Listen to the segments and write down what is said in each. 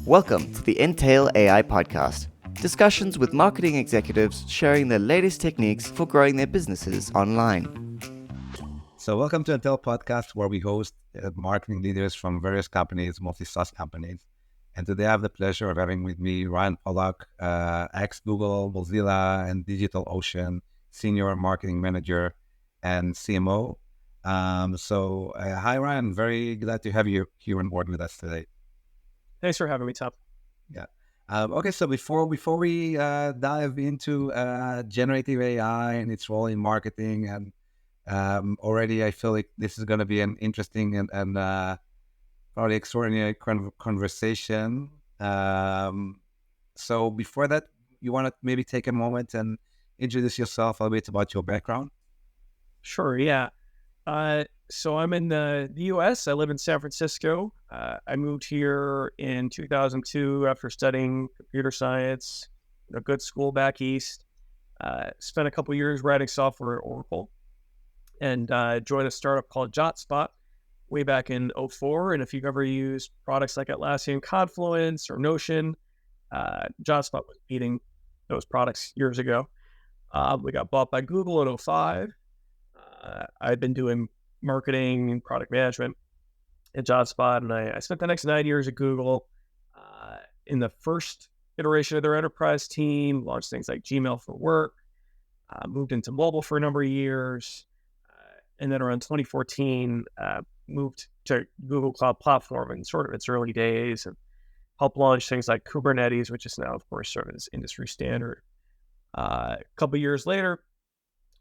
Welcome to the Entail AI podcast. Discussions with marketing executives sharing their latest techniques for growing their businesses online. So welcome to Entail podcast, where we host marketing leaders from various companies, mostly SaaS companies. And today I have the pleasure of having with me Ryan Pollock, ex-Google, Mozilla, and DigitalOcean Senior Marketing Manager and CMO. Hi Ryan, very glad to have you here on board with us today. Thanks for having me, Tom. Yeah. Okay, so before we dive into generative AI and its role in marketing, and already I feel like this is going to be an interesting and probably extraordinary conversation. So before that, you want to maybe take a moment and introduce yourself a bit about your background? Sure, yeah. So I'm in the U.S. I live in San Francisco. I moved here in 2002 after studying computer science in a good school back east. Spent a couple years writing software at Oracle, and joined a startup called JotSpot way back in 2004. And if you've ever used products like Atlassian Confluence or Notion, JotSpot was beating those products years ago. We got bought by Google in 2005. I've been doing marketing and product management at JotSpot, and I spent the next 9 years at Google in the first iteration of their enterprise team, launched things like Gmail for Work, moved into mobile for a number of years, and then around 2014, moved to Google Cloud Platform in sort of its early days and helped launch things like Kubernetes, which is now, of course, sort of this industry standard. A couple years later,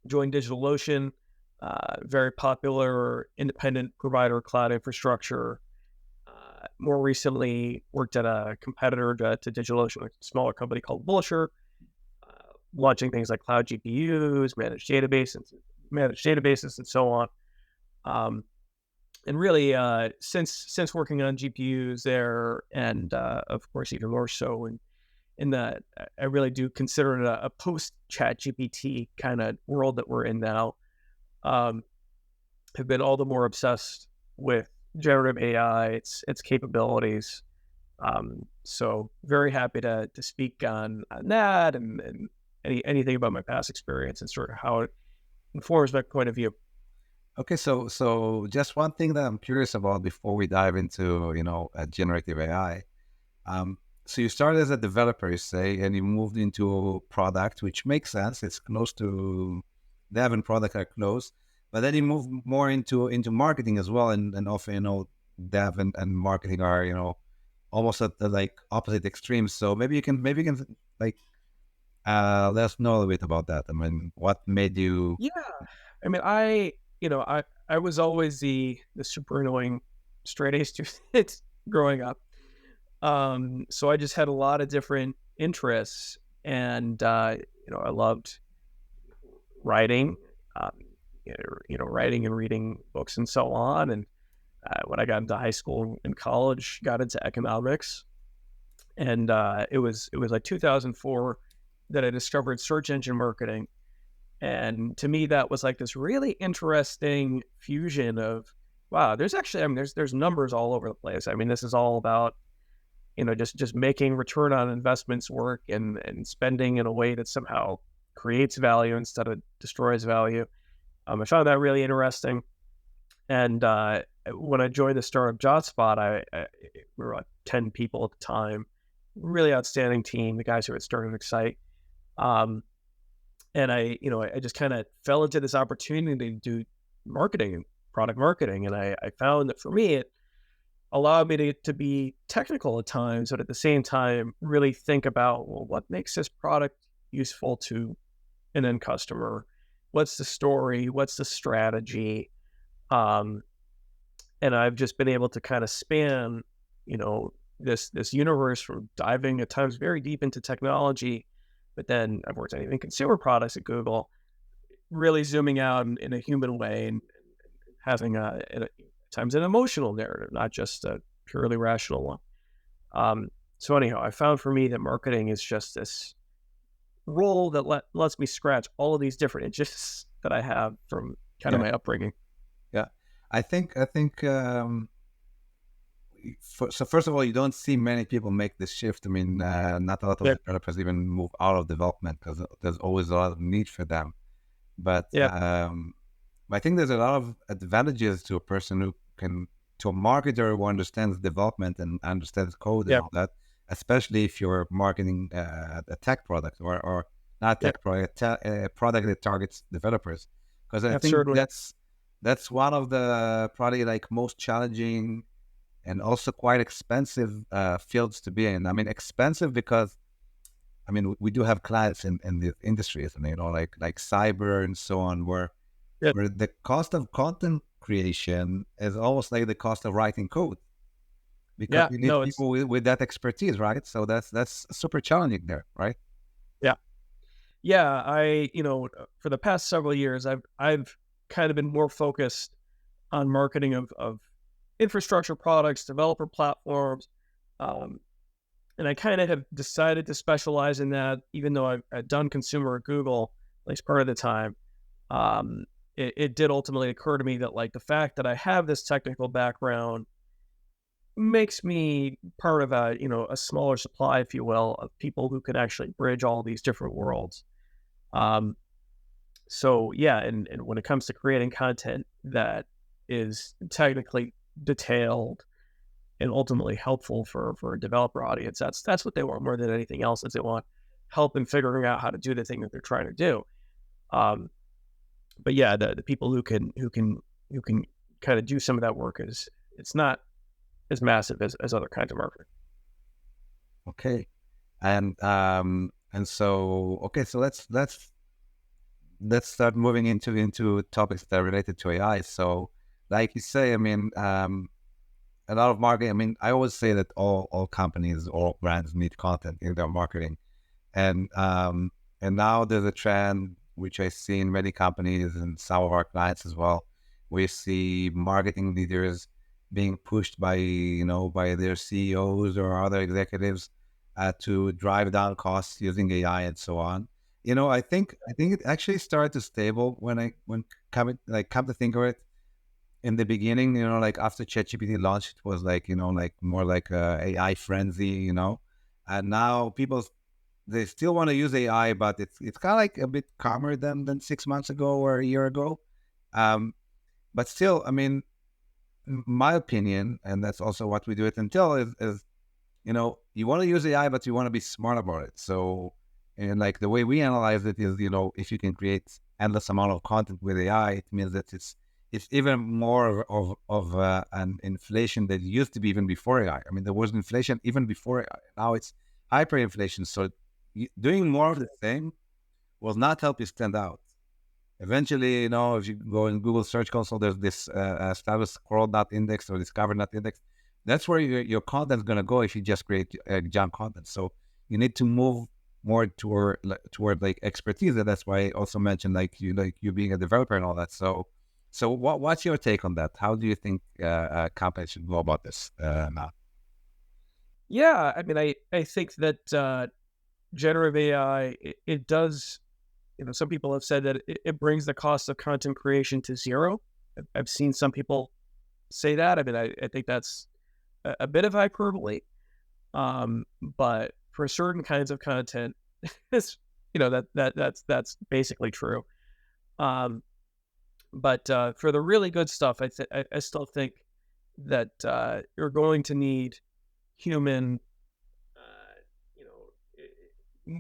joined DigitalOcean, very popular independent provider of cloud infrastructure. More recently, worked at a competitor to DigitalOcean, a smaller company called Bullisher, launching things like cloud GPUs, managed databases, and so on. And really, since working on GPUs there, and of course even more so in that, I really do consider it a post-ChatGPT kind of world that we're in now. Have been all the more obsessed with generative AI, its capabilities. So very happy to speak on that and anything about my past experience and sort of how it informs my point of view. Okay, so just one thing that I'm curious about before we dive into generative AI. So you started as a developer, you say, and you moved into product, which makes sense. It's close to dev and product are close, but then you move more into marketing as well, and often dev and marketing are almost at the like opposite extremes. So maybe you can like let us know a little bit about that. I mean, what made you? Yeah, I mean, I was always the super annoying straight A student growing up. So I just had a lot of different interests, and I loved writing, writing and reading books and so on. And when I got into high school and college, got into economics, and it was like 2004 that I discovered search engine marketing. And to me, that was like this really interesting fusion of, wow, there's actually, there's numbers all over the place. I mean, this is all about just making return on investments work and spending in a way that somehow creates value instead of destroys value. I found that really interesting. And when I joined the startup JotSpot, we were like 10 people at the time, really outstanding team, the guys who had started Excite. And I just kind of fell into this opportunity to do marketing and product marketing. And I found that for me, it allowed me to be technical at times, but at the same time, really think about, well, what makes this product useful to an end customer? What's the story? What's the strategy? And I've just been able to kind of span, this universe from diving at times very deep into technology, but then I've worked on even consumer products at Google, really zooming out in a human way and having at times an emotional narrative, not just a purely rational one. So anyhow, I found for me that marketing is just this role that lets me scratch all of these different itches that I have from kind of my upbringing. Yeah, I think so first of all, you don't see many people make this shift. I mean, not a lot of Yeah. developers even move out of development because there's always a lot of need for them. But Yeah. I think there's a lot of advantages to a person to a marketer who understands development and understands code and Yeah. all that, especially if you're marketing a tech product or not a Yeah. tech product, a product that targets developers. Because I think Certainly. that's one of the probably like most challenging and also quite expensive fields to be in. I mean, expensive because I mean we do have clients in the industries, and like cyber and so on, Yeah. where the cost of content creation is almost like the cost of writing code because Yeah. you need No, it's people with that expertise, right? So that's super challenging there, right? yeah. Yeah. For the past several years, I've kind of been more focused on marketing of infrastructure products, developer platforms. Um, and I kind of have decided to specialize in that, even though I've done consumer at Google, at least part of the time. Um, it did ultimately occur to me that like the fact that I have this technical background makes me part of a smaller supply, if you will, of people who can actually bridge all these different worlds. Um, so yeah, and when it comes to creating content that is technically detailed and ultimately helpful for a developer audience, that's what they want more than anything else. Is they want help in figuring out how to do the thing that they're trying to do. Um, but yeah, the people who can kind of do some of that work is it's not as massive as other kinds of marketing. Okay, and so okay, so let's start moving into topics that are related to AI. So, like you say, I mean, a lot of marketing. I mean, I always say that all companies, all brands need content in their marketing, and now there's a trend which I see in many companies and some of our clients as well. We see marketing leaders being pushed by their CEOs or other executives to drive down costs using AI and so on. I think it actually started to stable when come to think of it. In the beginning, like after ChatGPT launched, it was like like more like a AI frenzy, and now people they still want to use AI, but it's kind of like a bit calmer than 6 months ago or a year ago. Um, but still, I mean, my opinion, and that's also what we do at Intel, is you want to use AI, but you want to be smart about it. So, and like the way we analyze it is, if you can create endless amount of content with AI, it means that it's even more of an inflation that used to be even before AI. I mean, there was inflation even before AI. Now it's hyperinflation. So doing more of the same will not help you stand out. Eventually, if you go in Google Search Console, there's this status scroll dot index or discover dot index. That's where your content is going to go if you just create junk content. So you need to move more toward like expertise. And that's why I also mentioned like you being a developer and all that. So what's your take on that? How do you think companies should go about this now? Yeah, I mean, I think that generative AI it does. Some people have said that it brings the cost of content creation to zero. I've seen some people say that. I mean, I think that's a bit of hyperbole. But for certain kinds of content, it's that's basically true. Um, but for the really good stuff, I still think that you're going to need human,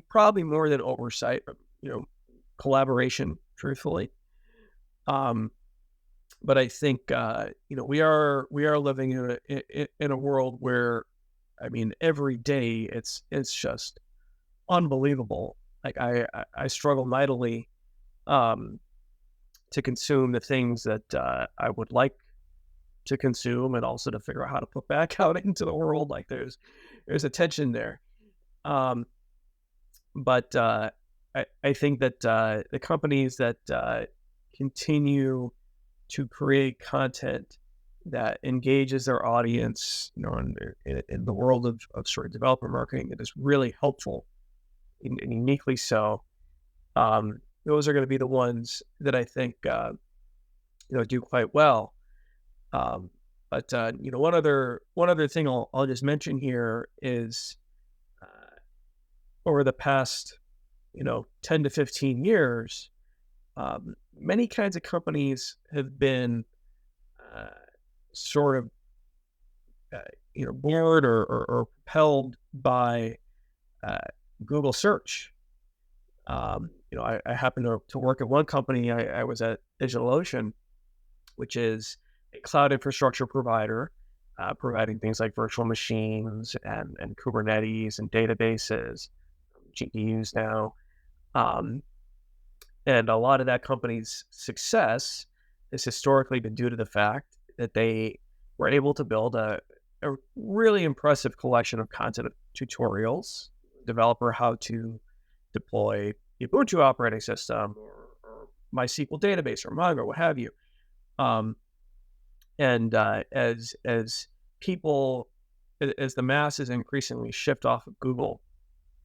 probably more than oversight, but collaboration. Truthfully, um, but I think we are living in a world where, I mean, every day it's just unbelievable. Like I struggle mightily um, to consume the things that I would like to consume, and also to figure out how to put back out into the world. Like there's a tension there. Um, but I think that the companies that continue to create content that engages their audience, in the world of sort of developer marketing, that is really helpful and uniquely so. Those are going to be the ones that I think do quite well. Um, But one other thing I'll just mention here is over the past 10 to 15 years, many kinds of companies have been uh, sort of bored or propelled by uh, Google search. I happen to work at one company. I was at DigitalOcean, which is a cloud infrastructure provider, providing things like virtual machines and Kubernetes and databases, GPUs now. Um, and a lot of that company's success has historically been due to the fact that they were able to build a really impressive collection of content tutorials, developer how to deploy the Ubuntu operating system or MySQL database or Mongo, what have you. Um, and as people, as the masses increasingly shift off of Google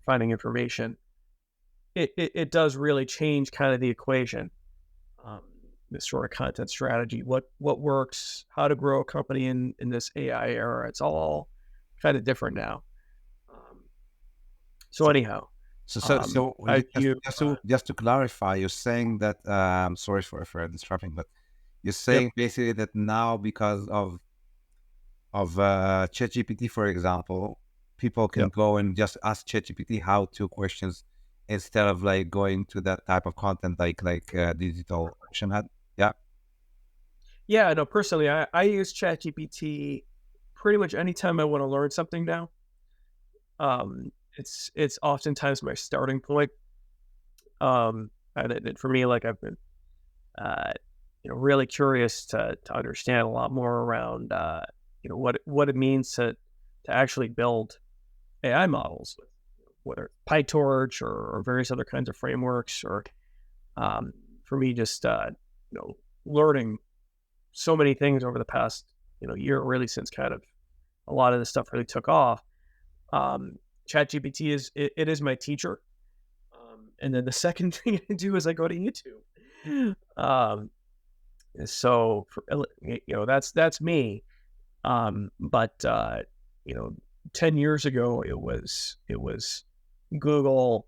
finding information, it does really change kind of the equation. Um, this sort of content strategy, what works, how to grow a company in this AI era. It's all kind of different now. Um, so So, anyhow, I view just to clarify, you're saying that sorry for disrupting, but you're yep, saying basically that now because of ChatGPT, for example, people can yep. go and just ask ChatGPT how to questions instead of like going to that type of content like Digital Ocean had. Yeah. Yeah, no, personally, I use ChatGPT pretty much anytime I want to learn something now. It's oftentimes my starting point. And for me, like I've been, uh, really curious to understand a lot more around, what it means to actually build AI models, whether it's PyTorch or various other kinds of frameworks, or um, for me, just learning so many things over the past year, really since kind of a lot of this stuff really took off. Um, ChatGPT it is my teacher, and then the second thing I do is I go to YouTube. So that's me. But 10 years ago it was Google,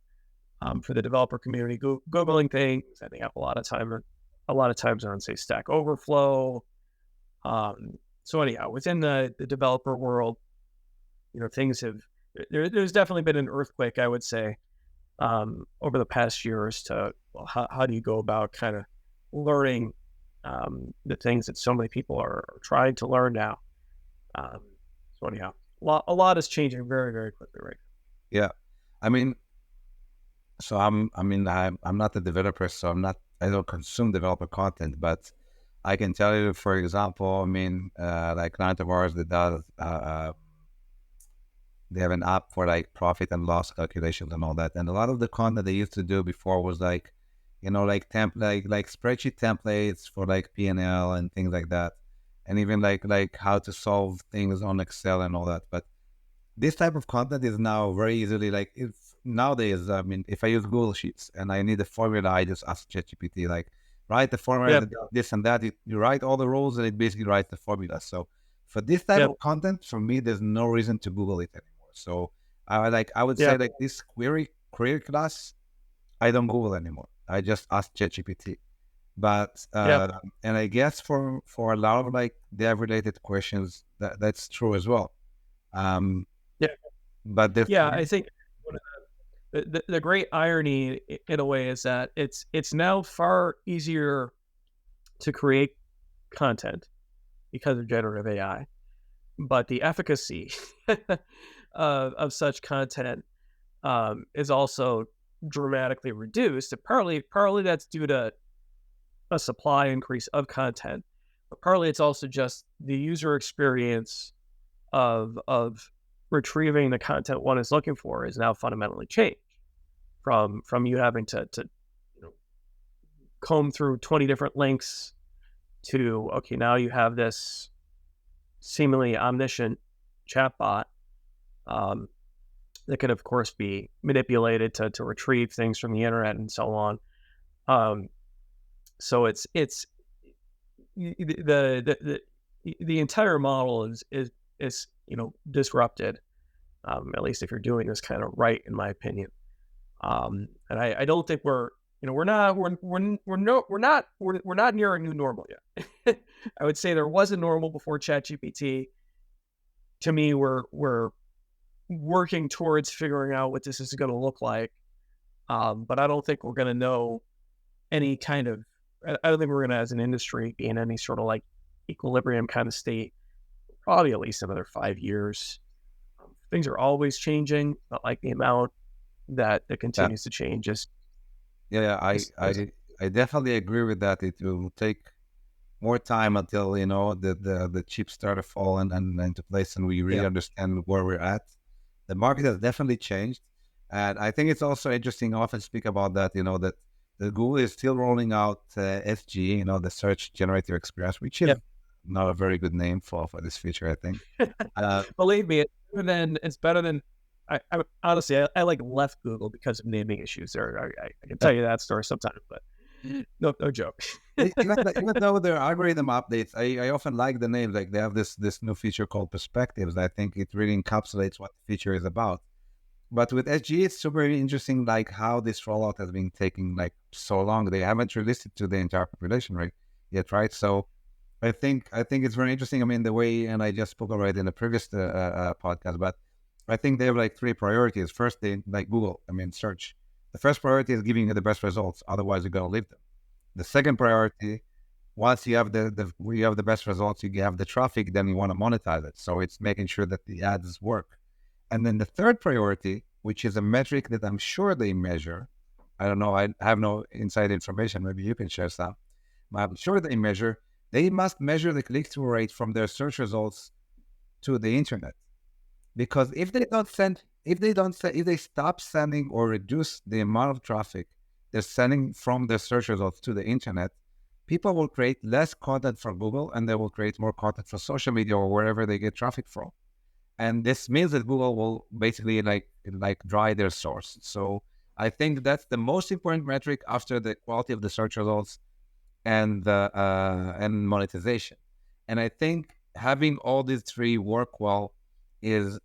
for the developer community, googling things. I think a lot of times on, say, Stack Overflow. So anyhow, within the developer world, things there's definitely been an earthquake, I would say, over the past year as to, well, how do you go about kind of learning the things that so many people are trying to learn now. Um, so anyhow, a lot is changing very, very quickly right Yeah. I mean, I'm not a developer, so I don't consume developer content, but I can tell you, for example, like client of ours that does, they have an app for like profit and loss calculations and all that. And a lot of the content they used to do before was like, like like spreadsheet templates for like P&L and things like that. And even like how to solve things on Excel and all that. But this type of content is now very easily, like, if nowadays, if I use Google Sheets and I need a formula, I just ask ChatGPT, like, write the formula, now. this and that. You write all the rules and it basically writes the formula. So for this type Yep. of content, for me, there's no reason to Google it anymore. So I would say Yep. like this query class, I don't Google anymore. I just ask ChatGPT. But Yep. and I guess for a lot of like dev related questions, that's true as well. Um, Yeah. but the Yeah. I think one of the great irony in a way is that it's now far easier to create content because of generative AI, but the efficacy of such content is also dramatically reduced. And partly that's due to a supply increase of content, but partly it's also just the user experience of retrieving the content one is looking for is now fundamentally changed from you having to comb through 20 different links to, okay, now you have this seemingly omniscient chatbot, um, that can of course be manipulated to retrieve things from the internet and so on. Um, so it's the the entire model is disrupted. At least if you're doing this kind of right, in my opinion. And I don't think we're not near a new normal yet. I would say there was a normal before ChatGPT. To me, we're working towards figuring out what this is going to look like. But I don't think we're going to know any kind of. I don't think we're going to, as an industry, be in any sort of like equilibrium kind of state. Probably at least another 5 years. Things are always changing, but like the amount that Yeah, continues to change yeah, is I definitely agree with that. It will take more time until the chips start to fall and into place, and we really yeah, understand where we're at. The market has definitely changed, and I think it's also interesting. I often speak about that. That Google is still rolling out SG, the Search Generative Experience, which yeah. is not a very good name for this feature, I think. Uh, Believe me, it's better than. I honestly, I like left Google because of naming issues. Or I can tell you that story sometime, but no joke. even though there are algorithm updates, I often like the names. Like they have this new feature called Perspectives. I think it really encapsulates what the feature is about. But with SG, it's super interesting, like how this rollout has been taking like so long. They haven't released it to the entire population right yet, right? So I think it's very interesting. I mean, the way, and I just spoke about it in the previous podcast, but I think they have like three priorities. First, they like Google. I mean, search. The first priority is giving you the best results. Otherwise, you're gonna leave them. The second priority, once you have the best results, you have the traffic, then you want to monetize it. So it's making sure that the ads work. And then the third priority, which is a metric that I'm sure they measure. I don't know. I have no inside information. Maybe you can share some. But I'm sure they measure. They must measure the click-through rate from their search results to the internet. Because if they stop sending or reduce the amount of traffic they're sending from their search results to the internet, people will create less content for Google and they will create more content for social media or wherever they get traffic from. And this means that Google will basically like dry their source. So I think that's the most important metric after the quality of the search results and the and monetization. And I think having all these three work well is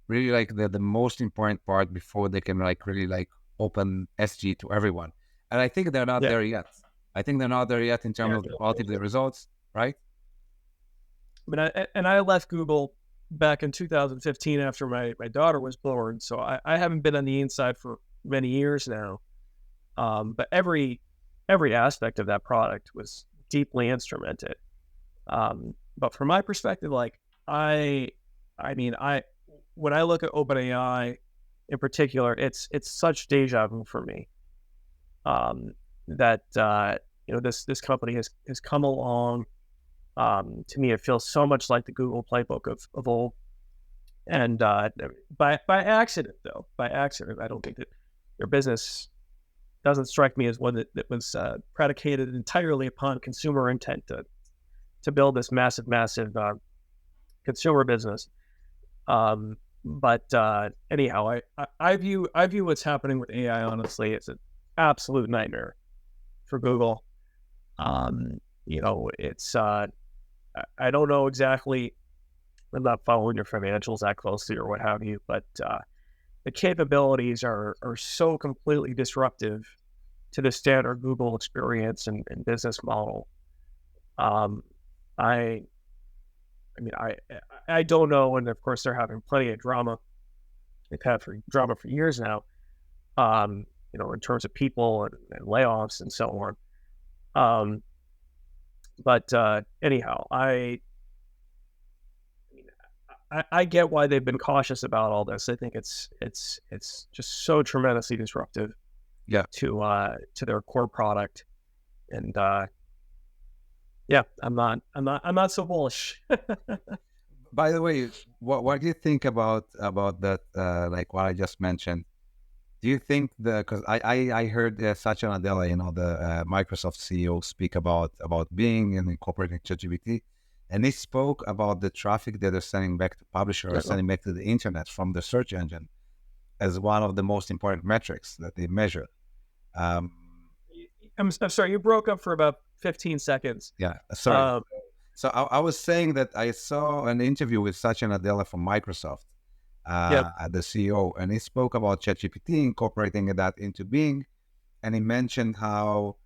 really like the most important part before they can like really like open SG to everyone. And I think they're not Yeah, there yet. I think they're not there yet in terms yeah. of the quality of the results, right? But I left Google back in 2015 after my daughter was born, so I haven't been on the inside for many years now. But every aspect of that product was deeply instrumented. But from my perspective, like I mean, when I look at OpenAI in particular, it's such deja vu for me. That this company has come along. To me, it feels so much like the Google playbook of old. And by accident, though, by accident, I don't think that their business doesn't strike me as one that was predicated entirely upon consumer intent to build this massive consumer business. But anyhow, I view what's happening with AI honestly as an absolute nightmare for Google. It's I don't know exactly. I'm not following your financials that closely or what have you, but the capabilities are so completely disruptive to the standard Google experience and business model. Um, I I mean, I don't know, and of course they're having plenty of drama. They've had drama for years now. In terms of people and layoffs and so on. Um, but anyhow, I get why they've been cautious about all this. I think it's just so tremendously disruptive Yeah. to their core product, and yeah, I'm not so bullish. By the way, what do you think about that? Like what I just mentioned. Do you think because I heard Satya Nadella, the Microsoft CEO, speak about Bing and incorporating ChatGPT, and he spoke about the traffic that they're sending back to publisher or sending back to the internet from the search engine as one of the most important metrics that they measure. Um, I'm sorry, you broke up for about 15 seconds. yeah, sorry. So I was saying that I saw an interview with Satya Nadella from Microsoft, Yep. the CEO, and he spoke about ChatGPT incorporating that into Bing, and he mentioned how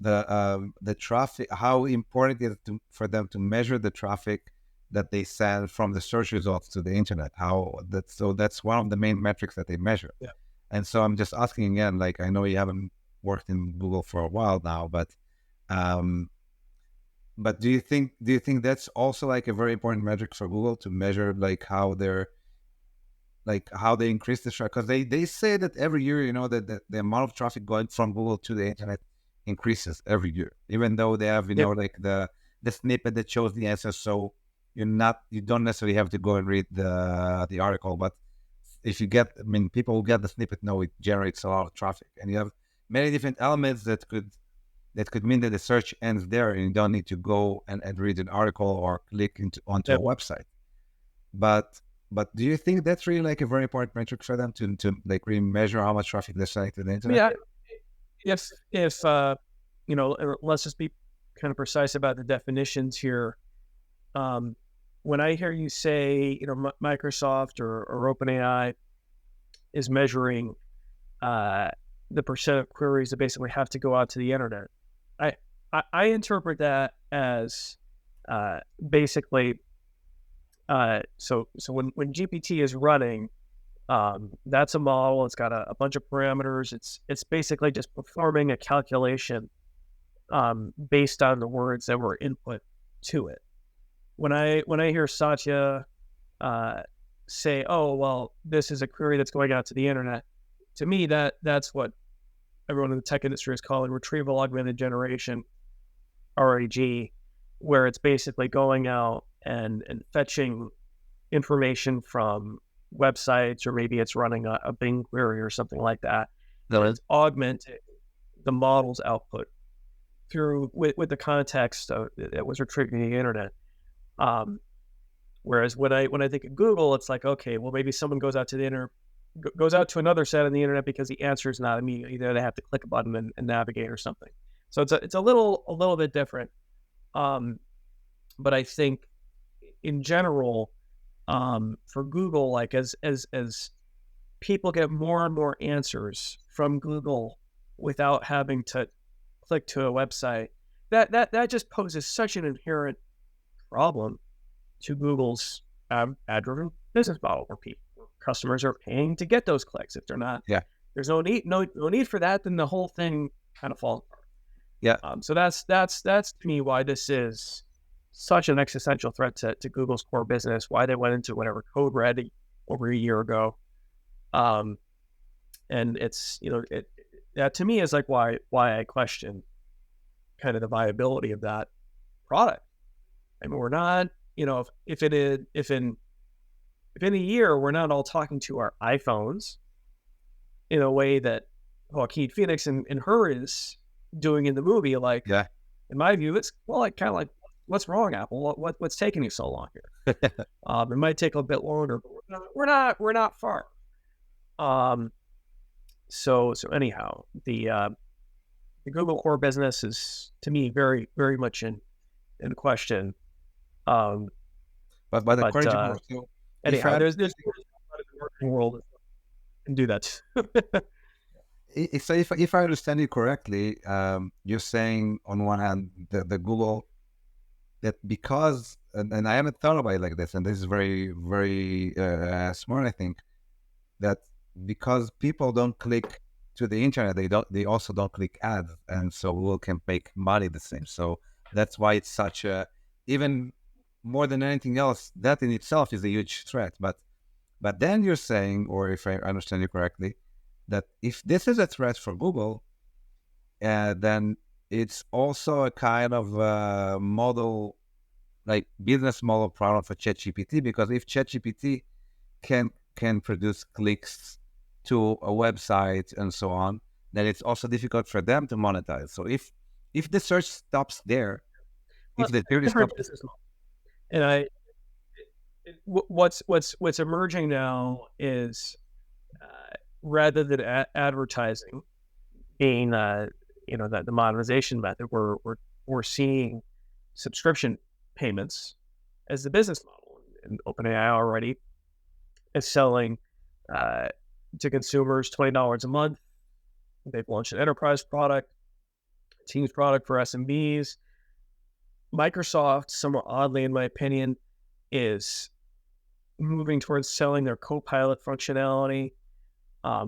the traffic, how important it is for them to measure the traffic that they send from the search results to the internet. So that's one of the main metrics that they measure. Yeah. And so I'm just asking again, like I know you haven't worked in Google for a while now, um, but do you think that's also like a very important metric for Google to measure like how they increase the traffic? Because they say that every year, that the amount of traffic going from Google to the internet increases every year, even though they have Yep. like the snippet that shows the answer. So you don't necessarily have to go and read the article, but if you get, people who get the snippet know it generates a lot of traffic, and you have many different elements that could mean that the search ends there and you don't need to go and read an article or click onto a Yep. website. But do you think that's really like a very important metric for them to like really measure how much traffic they're sending to the internet? Yeah. If let's just be kind of precise about the definitions here. When I hear you say, Microsoft or OpenAI is measuring the percent of queries that basically have to go out to the internet, I interpret that as basically so when GPT is running, that's a model. It's got a bunch of parameters. It's basically just performing a calculation based on the words that were input to it. When I hear Satya say, "Oh, well, this is a query that's going out to the internet," to me that's what everyone in the tech industry is calling retrieval augmented generation, RAG, where it's basically going out and fetching information from websites, or maybe it's running a Bing query or something like that. And it's augmenting the model's output through with the context that was retrieving the internet. Whereas when I think of Google, it's like, okay, well, maybe someone goes out to goes out to another site on the internet because the answer is not immediately there. They have to click a button and navigate or something. So it's a little bit different. But I think in general, for Google, like as people get more and more answers from Google without having to click to a website, that just poses such an inherent problem to Google's ad-driven business model, where customers are paying to get those clicks. If they're not, there's no need for that, then the whole thing kind of falls apart. Yeah. So that's to me why this is such an existential threat to Google's core business. Why they went into whatever Code Red over a year ago. And it's that to me is like why I question kind of the viability of that product. I mean, we're not, if in a year we're not all talking to our iPhones in a way that Joaquin Phoenix and her is doing in the movie, like, in my view, it's kind of like, what's wrong, Apple? What's taking you so long here? It might take a bit longer, but we're not far. So anyhow, the Google core business is, to me, very, very much in question. But according to anyhow, there's the working world can do that. So if I understand you correctly, you're saying on one hand the Google, that because, and I haven't thought about it like this, and this is very, very smart, I think, that because people don't click to the internet, they also don't click ads, and so Google can make money the same. So that's why it's such a, even more than anything else, that in itself is a huge threat. But then you're saying, or if I understand you correctly, that if this is a threat for Google, then it's also a kind of model, like business model problem for ChatGPT, because if ChatGPT can produce clicks to a website and so on, then it's also difficult for them to monetize. So if the search stops there, if the theory stops, and what's emerging now is rather than advertising being the monetization method, we're seeing subscription payments as the business model. And OpenAI already is selling to consumers $20 a month. They've launched an enterprise product, a Teams product for SMBs. Microsoft, somewhat oddly, in my opinion, is moving towards selling their Copilot functionality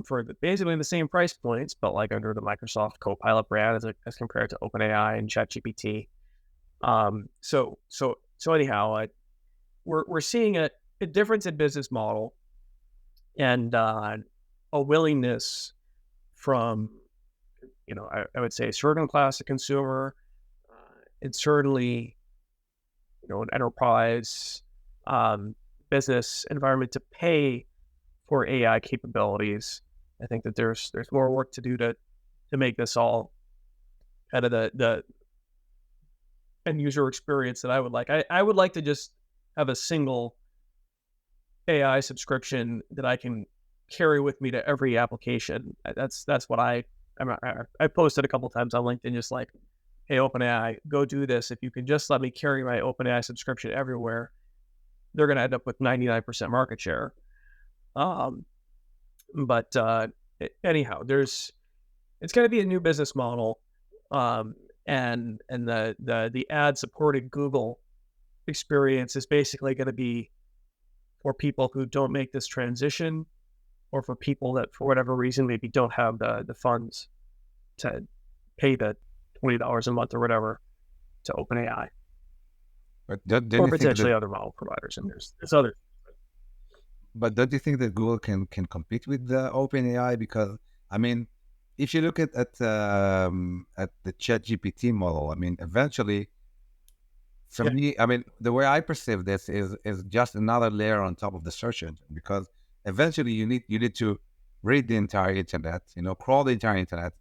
for basically the same price points, but like under the Microsoft Copilot brand as compared to OpenAI and ChatGPT. So anyhow, we're seeing a difference in business model and a willingness from, I would say a certain class of consumer, and certainly, an enterprise business environment to pay for AI capabilities. I think that there's more work to do to make this all kind of the end user experience that I would like. I would like to just have a single AI subscription that I can carry with me to every application. That's what I posted a couple times on LinkedIn, just like, hey, OpenAI, go do this. If you can just let me carry my OpenAI subscription everywhere, they're going to end up with 99% market share. But anyhow, it's going to be a new business model, and the ad supported Google experience is basically going to be for people who don't make this transition, or for people that for whatever reason maybe don't have the funds to pay the $20 a month or whatever to OpenAI, But don't or you think potentially that? other model providers. And there's others. But don't you think that Google can compete with the OpenAI? Because I mean, if you look at the ChatGPT model, I mean, eventually, for Yeah. me, I mean, the way I perceive this is just another layer on top of the search engine. Because eventually, you need to read the entire internet, crawl the entire internet,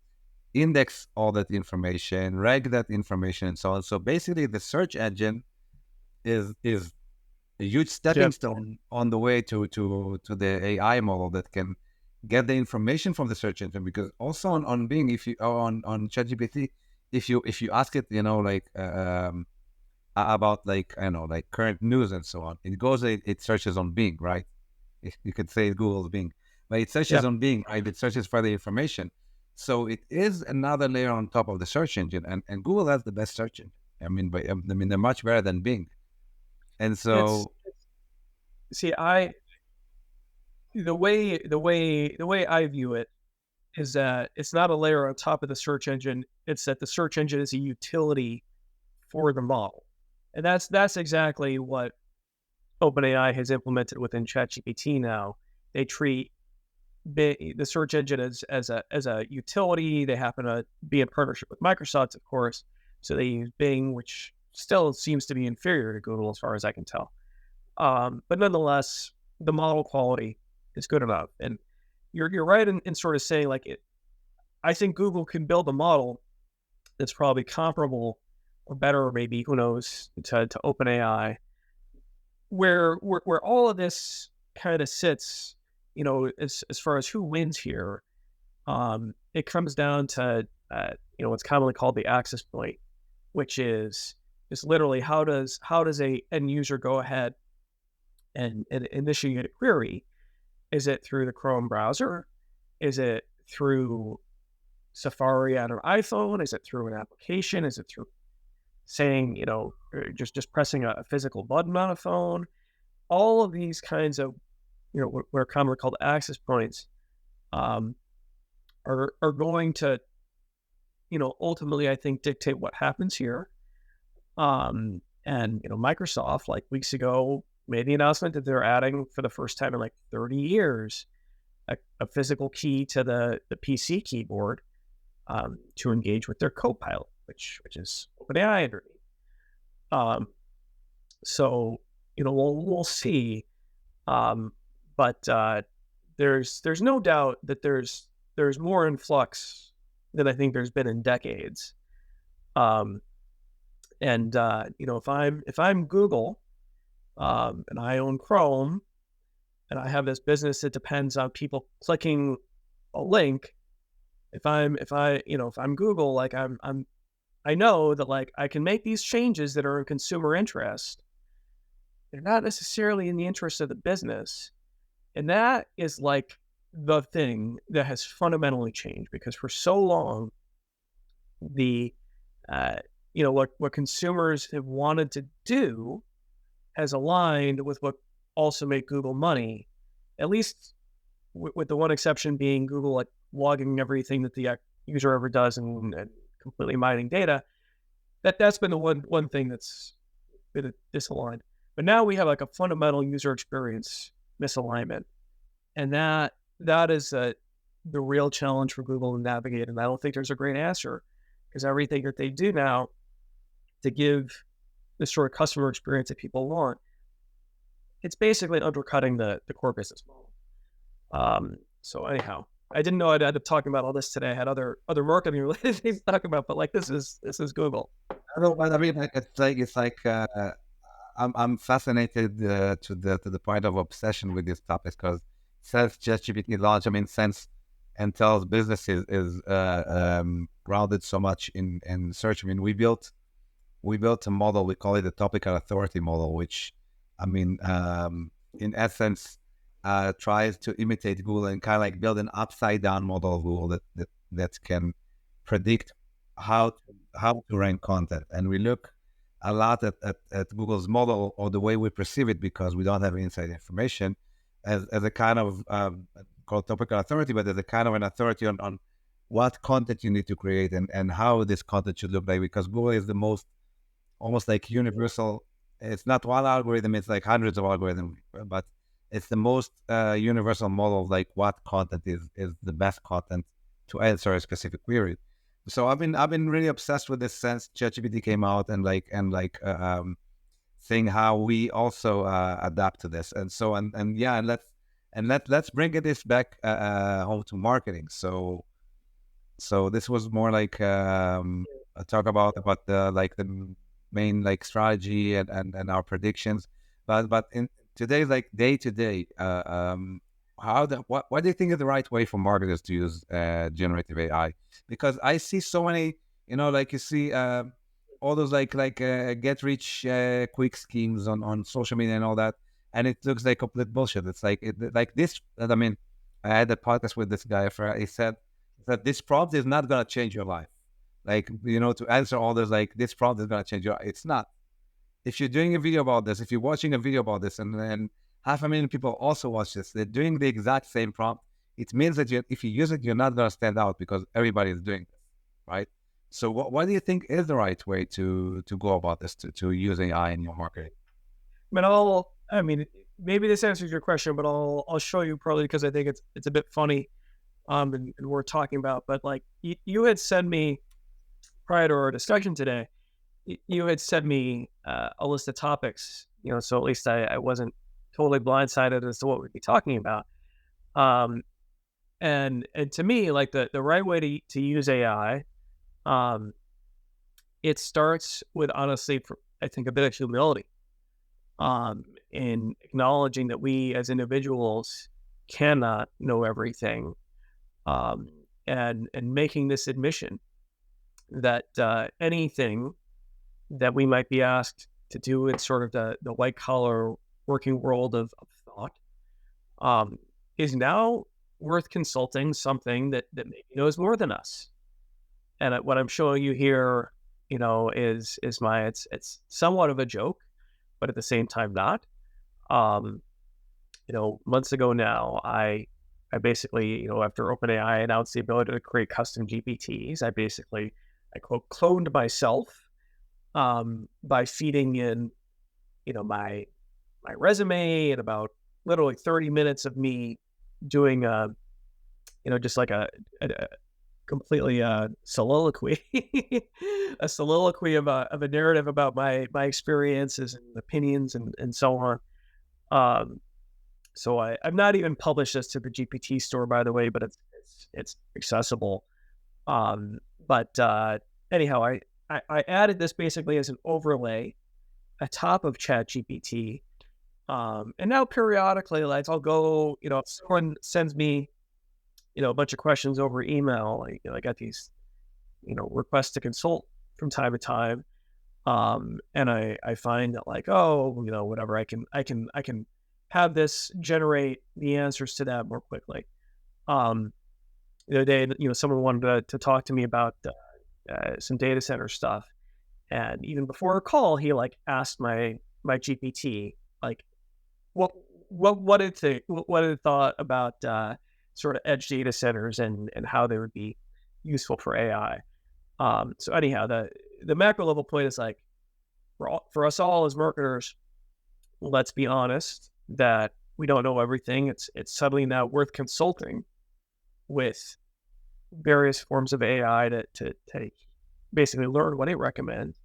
index all that information, rank that information, and so on. So basically, the search engine is a huge stepping Yep. stone on the way to the AI model that can get the information from the search engine. Because also on Bing, if you on ChatGPT, if you ask it, about like like current news and so on, it searches on Bing, right? You could say Google's Bing, but it searches Yep. on Bing, right? It searches for the information. So it is another layer on top of the search engine, and Google has the best search engine. I mean they're much better than Bing, and It's so. see, the way I view it is that it's not a layer on top of the search engine. It's that the search engine is a utility for the model, and that's exactly what OpenAI has implemented within ChatGPT. Now they treat the search engine as a utility. They happen to be in partnership with Microsoft, of course, so they use Bing, which still seems to be inferior to Google as far as I can tell. But nonetheless, the model quality is good enough. And you're right in sort of saying, like, I think Google can build a model that's probably comparable or better, or maybe, who knows, to OpenAI, where all of this kind of sits, as far as who wins here. It comes down to what's commonly called the access point, which is literally how does a end user go ahead and initiate a query? Is it through the Chrome browser? Is it through Safari on an iPhone? Is it through an application? Is it through saying, just pressing a physical button on a phone? All of these kinds of, what are commonly called access points, are going to, ultimately, I think, dictate what happens here. And Microsoft, like weeks ago, made the announcement that they're adding, for the first time in like 30 years, a physical key to the PC keyboard, to engage with their Copilot, which is OpenAI underneath. So we'll see, but there's no doubt that there's more influx than I think there's been in decades. And if I'm Google, and I own Chrome, and I have this business that depends on people clicking a link, if I'm Google, like I'm I know that like I can make these changes that are in consumer interest. They're not necessarily in the interest of the business. And that is like the thing that has fundamentally changed because for so long, the uh, what consumers have wanted to do has aligned with what also made Google money, at least with the one exception being Google like logging everything that the user ever does and completely mining data. That's been the one thing that's been disaligned. But now we have like a fundamental user experience misalignment, and that is the real challenge for Google to navigate. And I don't think there's a great answer because everything that they do now to give the sort of customer experience that people want, it's basically undercutting the core business model. So anyhow, I didn't know I'd end up talking about all this today. I had other marketing related things to talk about, but like this is Google. I don't, I mean, it's like I'm fascinated to the point of obsession with this topic because since ChatGPT launch, I mean, since Intel's business is grounded so much in search. I mean, we built a model. We call it the topical authority model, which, I mean, in essence, tries to imitate Google and kind of like build an upside down model of Google that can predict how to rank content. And we look a lot at Google's model or the way we perceive it because we don't have inside information as a kind of called topical authority, but as a kind of an authority on what content you need to create and how this content should look like, because Google is the most almost like universal. It's not one algorithm, it's like hundreds of algorithms, but it's the most universal model of like what content is the best content to answer a specific query. So I've been really obsessed with this since ChatGPT came out and seeing how we also adapt to this. And so and yeah, and let's bring this back home to marketing. So this was more like a talk about the main like strategy and our predictions. But in today's like day to day, what do you think is the right way for marketers to use generative AI? Because I see so many, like you see all those get rich quick schemes on social media and all that, and it looks like complete bullshit. It's like this. I mean, I had a podcast with this guy. He said that this prompt is not gonna change your life. Like to answer all this, like this prompt is gonna change your. It's not. If you're doing a video about this, if you're watching a video about this, and then 500,000 people also watch this, they're doing the exact same prompt. It means that if you use it, you're not going to stand out because everybody is doing this, right? So what do you think is the right way to go about this, to use AI in your marketing? I mean, maybe this answers your question, but I'll show you probably because I think it's a bit funny, and we're talking about. But like you had sent me prior to our discussion today, you had sent me a list of topics, so at least I wasn't totally blindsided as to what we'd be talking about. And to me, like the right way to use AI, it starts with honestly, I think a bit of humility, in acknowledging that we as individuals cannot know everything, and making this admission that anything that we might be asked to do in sort of the white collar working world of thought, is now worth consulting something that maybe knows more than us. And what I'm showing you here, is it's somewhat of a joke, but at the same time not. Months ago now, I basically, after OpenAI announced the ability to create custom GPTs, I quote cloned myself by feeding in, my resume and about literally 30 minutes of me doing, just like a completely soliloquy, a soliloquy of a narrative about my experiences and opinions and so on. So I've not even published this to the GPT store, by the way, but it's accessible. But anyhow, I added this basically as an overlay atop of ChatGPT. And now periodically, like I'll go, if someone sends me, a bunch of questions over email, I got these, requests to consult from time to time. And I find that like, oh, whatever, I can have this generate the answers to that more quickly. Um, the other day, someone wanted to talk to me about some data center stuff, and even before a call, he like asked my GPT like what what it thought about sort of edge data centers and how they would be useful for AI. So anyhow, the macro level point is like for us all as marketers, let's be honest that we don't know everything. It's suddenly now worth consulting with various forms of AI to basically learn what it recommends.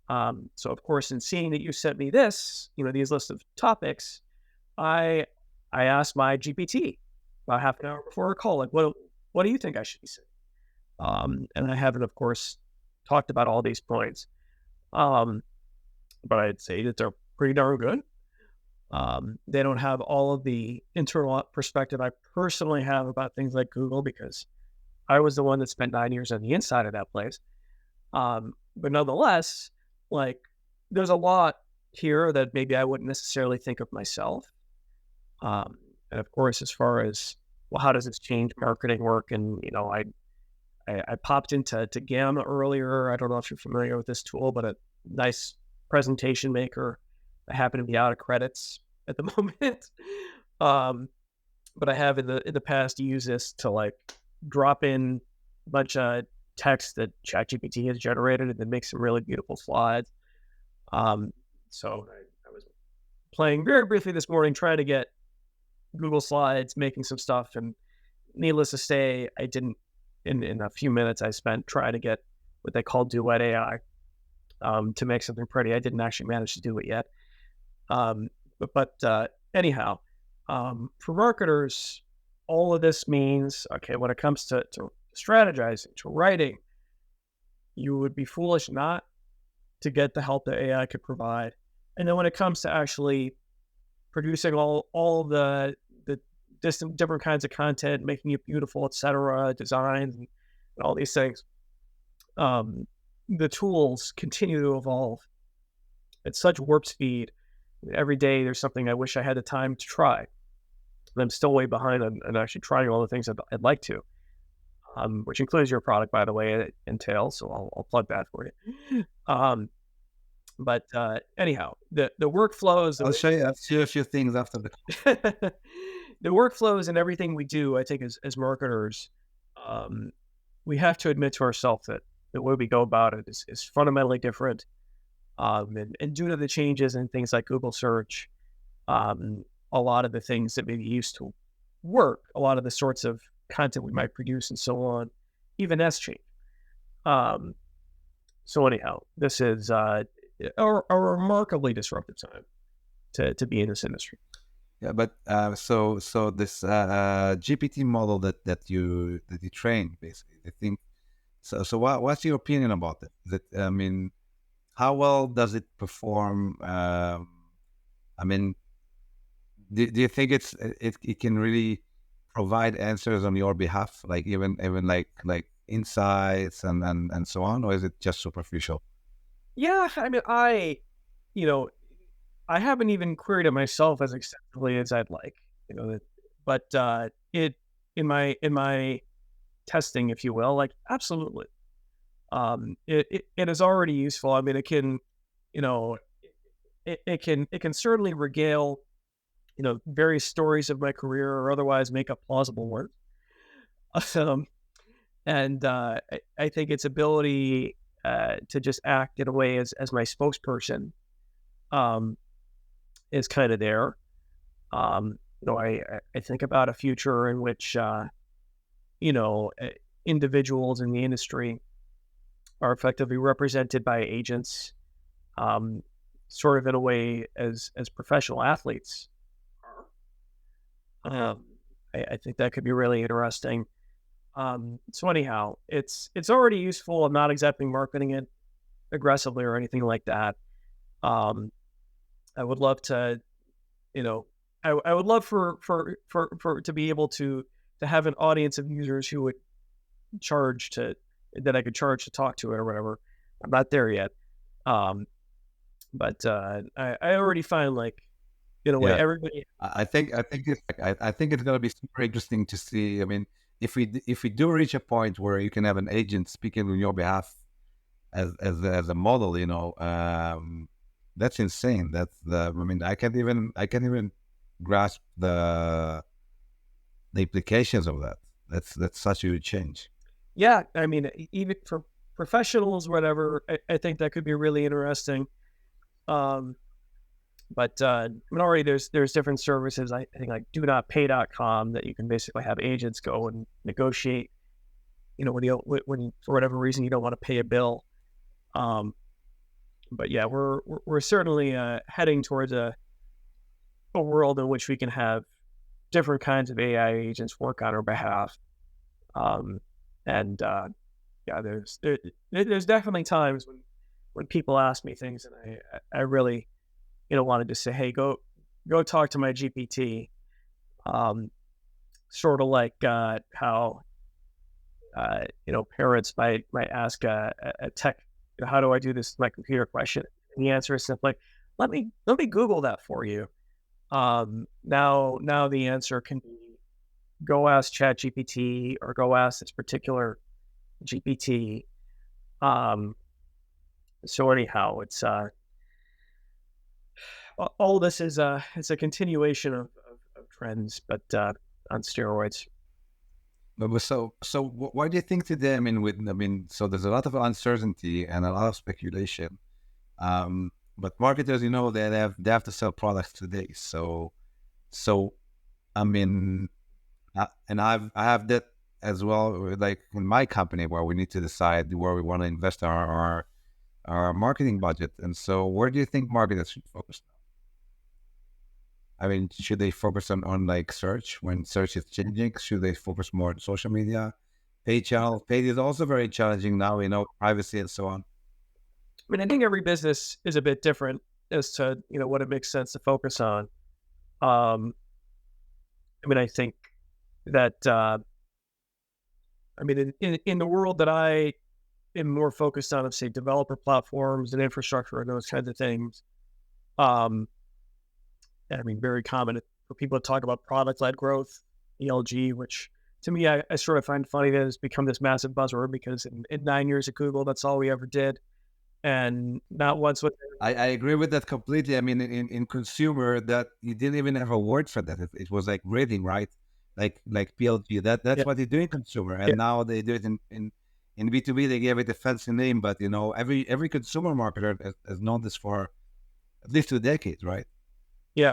So of course, in seeing that you sent me this, these list of topics, I I asked my GPT about half an hour before a call, like, what do you think I should be saying? And I haven't, of course, talked about all these points, um, but I'd say that they're pretty darn good. They don't have all of the internal perspective I personally have about things like Google because I was the one that spent 9 years on the inside of that place. But nonetheless, like there's a lot here that maybe I wouldn't necessarily think of myself. And of course, as far as well, how does this change marketing work? And I popped into Gamma earlier. I don't know if you're familiar with this tool, but a nice presentation maker. I happen to be out of credits at the moment, but I have in the past used this to like drop in a bunch of text that ChatGPT has generated and then make some really beautiful slides. So I was playing very briefly this morning, trying to get Google Slides, making some stuff, and needless to say, I didn't. In a few minutes, I spent trying to get what they call Duet AI to make something pretty. I didn't actually manage to do it yet. But anyhow, for marketers, all of this means, okay, when it comes to strategizing, to writing, you would be foolish not to get the help that AI could provide. And then when it comes to actually producing all the different kinds of content, making it beautiful, etc., designs, and all these things, the tools continue to evolve at such warp speed. Every day there's something I wish I had the time to try. And I'm still way behind on actually trying all the things I'd like to, which includes your product, by the way, Entail. So I'll plug that for you. But anyhow, the workflows. I'll show you a few things after the The workflows and everything we do, I think, as marketers, we have to admit to ourselves that the way we go about it is fundamentally different. And due to the changes in things like Google search, a lot of the things that maybe used to work, a lot of the sorts of content we might produce and so on, even that's changed. So anyhow, this is a remarkably disruptive time to be in this industry. Yeah, but so this GPT model that you trained, basically, I think. So what's your opinion about it? I mean, how well does it perform? I mean, do you think it can really provide answers on your behalf, like even like insights and so on, or is it just superficial? Yeah, I mean, I haven't even queried it myself as extensively as I'd like, but it in my testing, if you will, like absolutely, it is already useful. I mean, it can, it can certainly regale, various stories of my career or otherwise make up plausible words. And I think its ability to just act in a way as my spokesperson is kind of there. I think about a future in which, individuals in the industry are effectively represented by agents, sort of in a way as professional athletes are. I think that could be really interesting. So anyhow, it's already useful. I'm not exactly marketing it aggressively or anything like that. I would love to, I would love for to be able to have an audience of users who would that I could charge to talk to it or whatever. I'm not there yet. Um, but I already find like in a way Yeah. everybody. I think it's gonna be super interesting to see. I mean, if we do reach a point where you can have an agent speaking on your behalf as a model, that's insane. I mean, I can't even grasp the implications of that. That's such a huge change. Yeah, I mean, even for professionals, whatever, I think that could be really interesting. Um, but I mean, already there's different services. I think like donotpay.com that you can basically have agents go and negotiate. When when for whatever reason you don't want to pay a bill. Um, but yeah, we're certainly heading towards a world in which we can have different kinds of AI agents work on our behalf. Um, and yeah, there's definitely times when people ask me things, and I really wanted to say, hey, go talk to my GPT. Um, Sort of like how parents might ask a tech, how do I do this with my computer question? And the answer is simply, let me Google that for you. Now the answer can be go ask ChatGPT or go ask this particular GPT. Um, so anyhow, it's all this is it's a continuation of trends, but on steroids. Why do you think today? So there's a lot of uncertainty and a lot of speculation. But marketers, they have to sell products today. So I mean, and I have that as well. Like in my company, where we need to decide where we want to invest our marketing budget. And so, where do you think marketers should focus? I mean, should they focus on like search when search is changing? Should they focus more on social media? Paid channel. Paid is also very challenging now, privacy and so on. I mean, I think every business is a bit different as to what it makes sense to focus on. I mean, I think that I mean, in the world that I am more focused on, of say developer platforms and infrastructure and those kinds of things. Um, I mean, very common for people to talk about product-led growth, ELG, which to me, I sort of find funny that it's become this massive buzzword because in 9 years at Google, that's all we ever did. And not once with I agree with that completely. I mean, in consumer, that you didn't even have a word for that. It was like rating, right? Like PLG. That's yeah, what they do in consumer, yeah, and now they do it in B2B. They gave it a fancy name, but every consumer marketer has known this for at least 2 decades, right? yeah.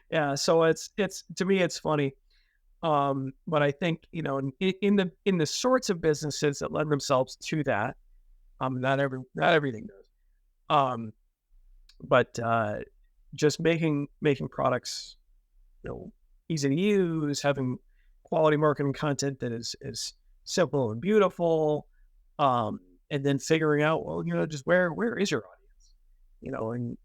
Yeah. So it's to me, it's funny. But I think, in the sorts of businesses that lend themselves to that, not everything does. Um, but just making products, easy to use, having quality marketing content that is simple and beautiful, and then figuring out, well, just where is your audience, and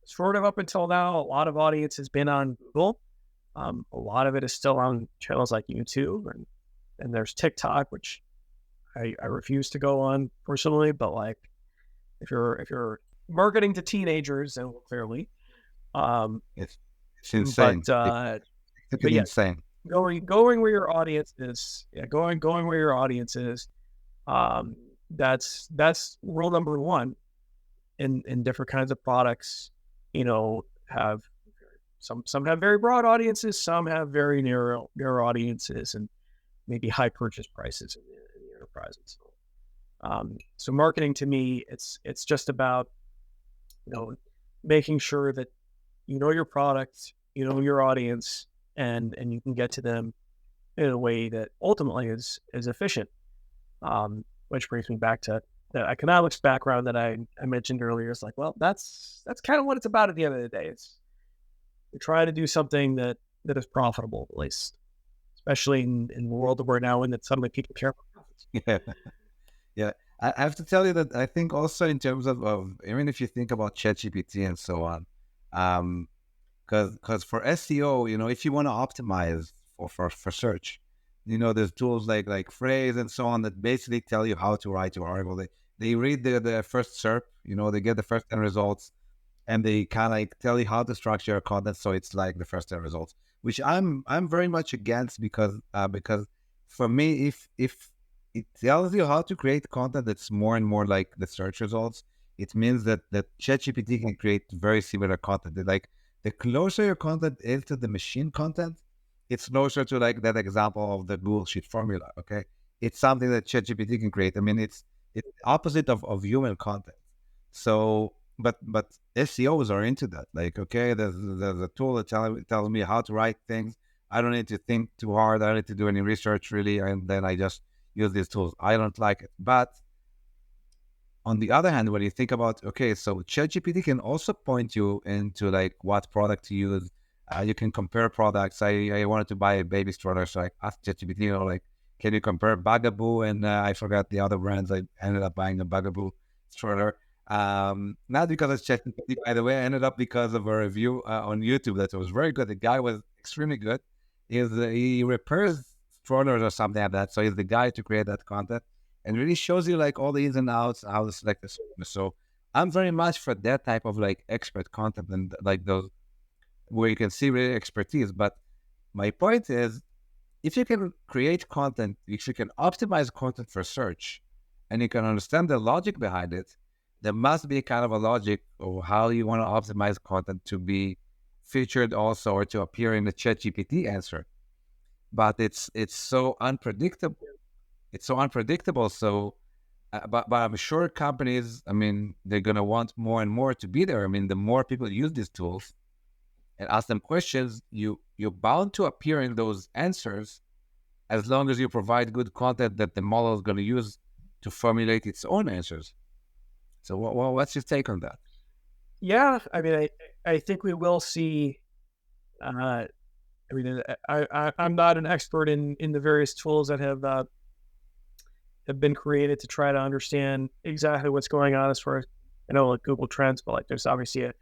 sort of up until now, a lot of audience has been on Google. A lot of it is still on channels like YouTube and there's TikTok, which I refuse to go on personally, but like if you're marketing to teenagers, then clearly, um, It's insane. It's but yeah, insane. going where your audience is, going where your audience is, um, that's rule number one in different kinds of products. Have some have very broad audiences, some have very narrow audiences, and maybe high purchase prices in the enterprise. And so marketing to me, it's just about making sure that your product, your audience, and you can get to them in a way that ultimately is efficient. Which brings me back to the economics background that I mentioned earlier. It's like, well, that's kind of what it's about at the end of the day. It's you're trying to do something that is profitable, at least, especially in the world that we're now in, that suddenly people care about profits. Yeah, yeah. I have to tell you that I think also in terms of even if you think about ChatGPT and so on, because for SEO, if you want to optimize for search, there's tools like Phrase and so on that basically tell you how to write your article. they read the first SERP, they get the first 10 results, and they kind of like tell you how to structure your content, so it's like the first 10 results, which I'm very much against, because for me, if it tells you how to create content that's more and more like the search results, it means that ChatGPT can create very similar content. Like, the closer your content is to the machine content, it's closer to like that example of the Google Sheet formula. Okay, it's something that ChatGPT can create. I mean, it's opposite of human content. So, but SEOs are into that. Like, okay, there's a tool that tells me how to write things. I don't need to think too hard. I don't need to do any research really, and then I just use these tools. I don't like it. But on the other hand, when you think about, okay, so ChatGPT can also point you into like what product to use. You can compare products. I wanted to buy a baby stroller, so I asked ChatGPT, like, can you compare Bugaboo and I forgot the other brands. I ended up buying a Bugaboo stroller. Not because of ChatGPT, by the way. I ended up because of a review on YouTube that was very good. The guy was extremely good. He repairs strollers or something like that. So he's the guy to create that content, and really shows you like all the ins and outs, how to select the service. So I'm very much for that type of like expert content, and like those where you can see really expertise. But my point is, if you can create content, if you can optimize content for search, and you can understand the logic behind it, there must be kind of a logic of how you want to optimize content to be featured also, or to appear in the ChatGPT answer. But it's so unpredictable. It's so unpredictable. So, but I'm sure companies, I mean, they're gonna want more and more to be there. I mean, the more people use these tools and ask them questions, you're bound to appear in those answers, as long as you provide good content that the model is going to use to formulate its own answers. So, what's your take on that? Yeah, I mean, I think we will see. I mean, I'm not an expert in the various tools that have been created to try to understand exactly what's going on as far as, I know, like Google Trends, but like there's obviously an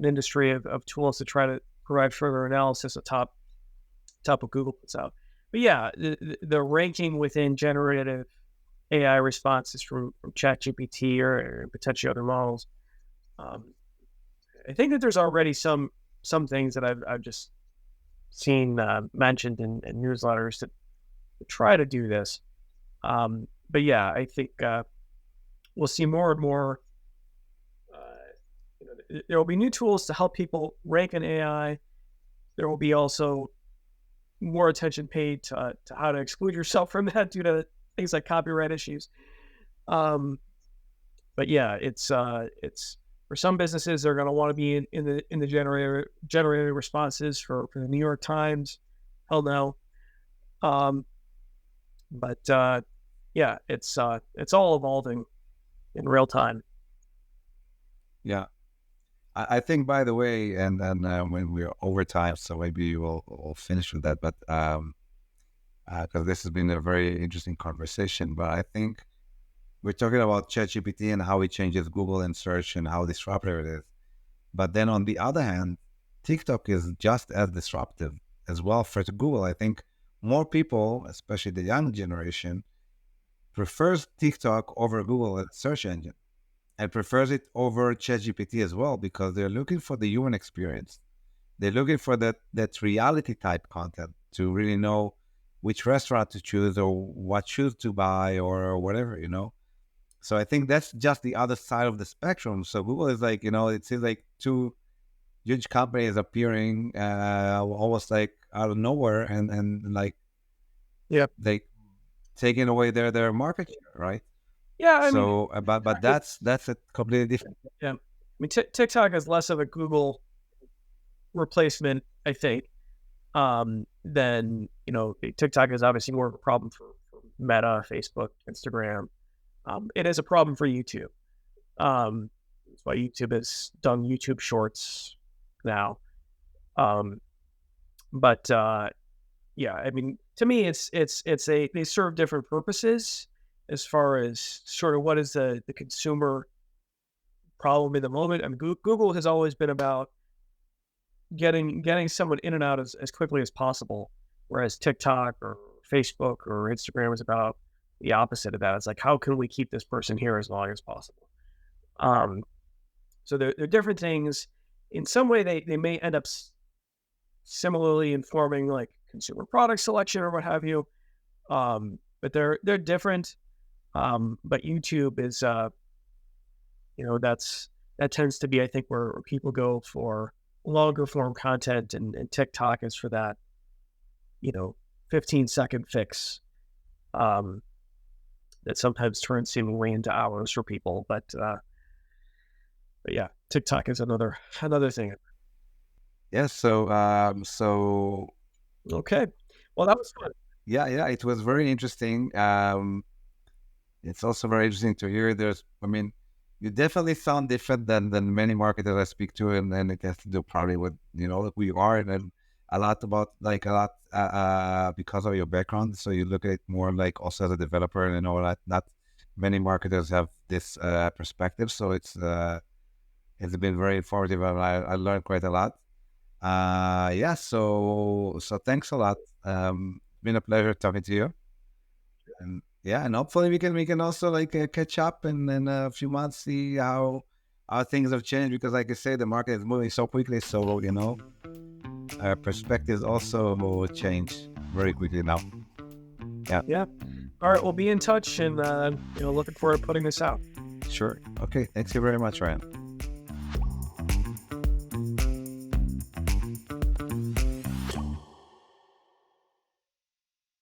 industry of tools to try to provide further analysis of top what Google puts out. But yeah, the ranking within generative AI responses from ChatGPT or potentially other models. I think that there's already some things that I've just seen mentioned in newsletters to try to do this. But yeah, I think we'll see more and more. There will be new tools to help people rank an AI. There will be also more attention paid to how to exclude yourself from that due to things like copyright issues. But yeah, it's for some businesses, they're going to want to be in the generated responses for the New York Times. Hell no. But yeah, it's all evolving in real time. Yeah, I think, by the way, and when we're over time, so maybe we'll finish with that. But because this has been a very interesting conversation, but I think we're talking about ChatGPT and how it changes Google and search and how disruptive it is. But then on the other hand, TikTok is just as disruptive as well for Google. I think more people, especially the young generation, prefers TikTok over Google as a search engine, and prefers it over ChatGPT as well, because they're looking for the human experience. They're looking for that reality type content to really know which restaurant to choose, or what shoes to buy, or whatever. So I think that's just the other side of the spectrum. So Google is like, it seems like two huge companies appearing almost like out of nowhere, and like, Yeah. they taking away their market share, right? Yeah. I mean, So, but that's a completely different. yeah. I mean, TikTok is less of a Google replacement, I think, than, TikTok is obviously more of a problem for Meta, Facebook, Instagram. It is a problem for YouTube. That's why YouTube has done YouTube Shorts now. But yeah, I mean, to me, they serve different purposes as far as sort of what is the consumer problem in the moment. I mean, Google has always been about getting someone in and out as quickly as possible, whereas TikTok or Facebook or Instagram is about the opposite of that. It's like, how can we keep this person here as long as possible? Um, so they're different things. In some way, they may end up similarly informing like consumer product selection or what have you. But they're different. But YouTube is, that tends to be, I think, where people go for longer form content, and TikTok is for that, 15-second fix. That sometimes turns seemingly into hours for people, but yeah, TikTok is another thing. Yeah. So Okay, well, that was fun. yeah, it was very interesting. It's also very interesting to hear. You definitely sound different than many marketers I speak to, and it has to do probably with who you are, and then a lot because of your background. So you look at it more like also as a developer, and that not many marketers have this perspective. So it's been very informative, and I learned quite a lot. Yeah. So thanks a lot. Been a pleasure talking to you. And yeah, and hopefully we can also catch up in a few months, see how things have changed, because like I say, the market is moving so quickly. So our perspectives also will change very quickly now. Yeah. All right, we'll be in touch, and looking forward to putting this out. Sure. Okay. Thanks you very much, Ryan.